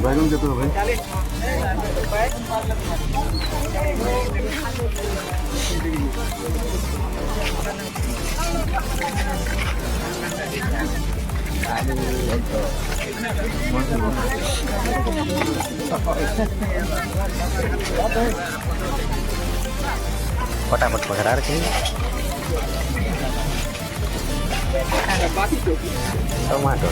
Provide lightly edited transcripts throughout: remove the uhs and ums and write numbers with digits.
बैगन कितना भाई? फटाफट पकड़ा रखे टमाटो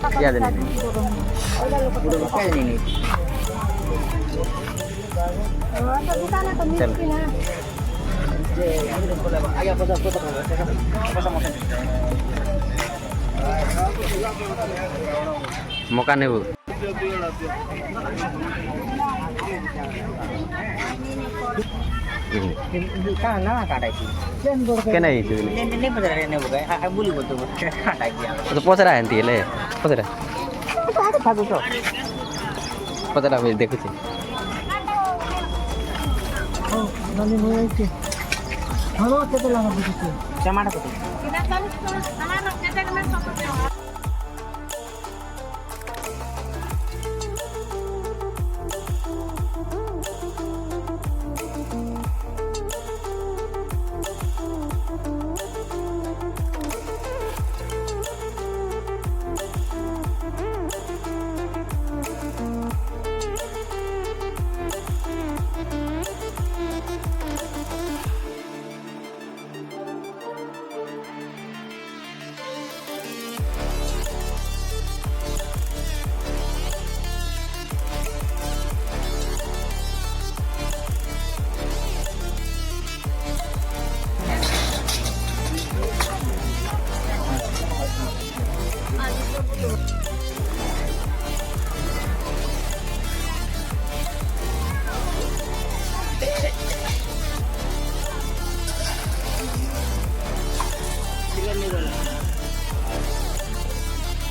क्या देने मौका नहीं वो कहाँ ना काटा थी क्या नहीं चीज नहीं पता रहने वो गए बोली बोलते वो काटा गया तो पोच रहा है ती ले पोच रहा था तो पोच रहा है देखो ची ननी नहीं है हेलो कितने लगा बुझे टमाटर को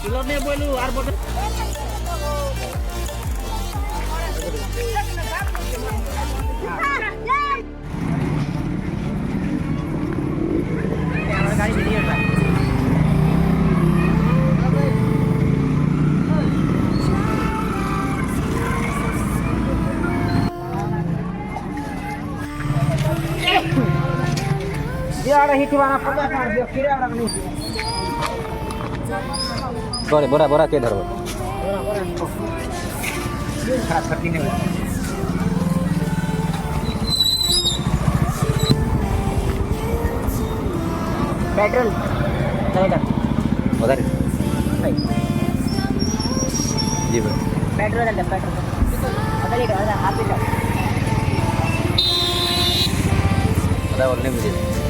किलो ने बोलू आर बोल गाड़ी वीडियो है ये आ रही थी वाला पता कर दिया फिर आ रहा बोरे बोरा बोरा के धरो पेट्रोल चलेगा उधर जी भाई पेट्रोल है पेट्रोल अगर ये आप ही पता बोलने मुझे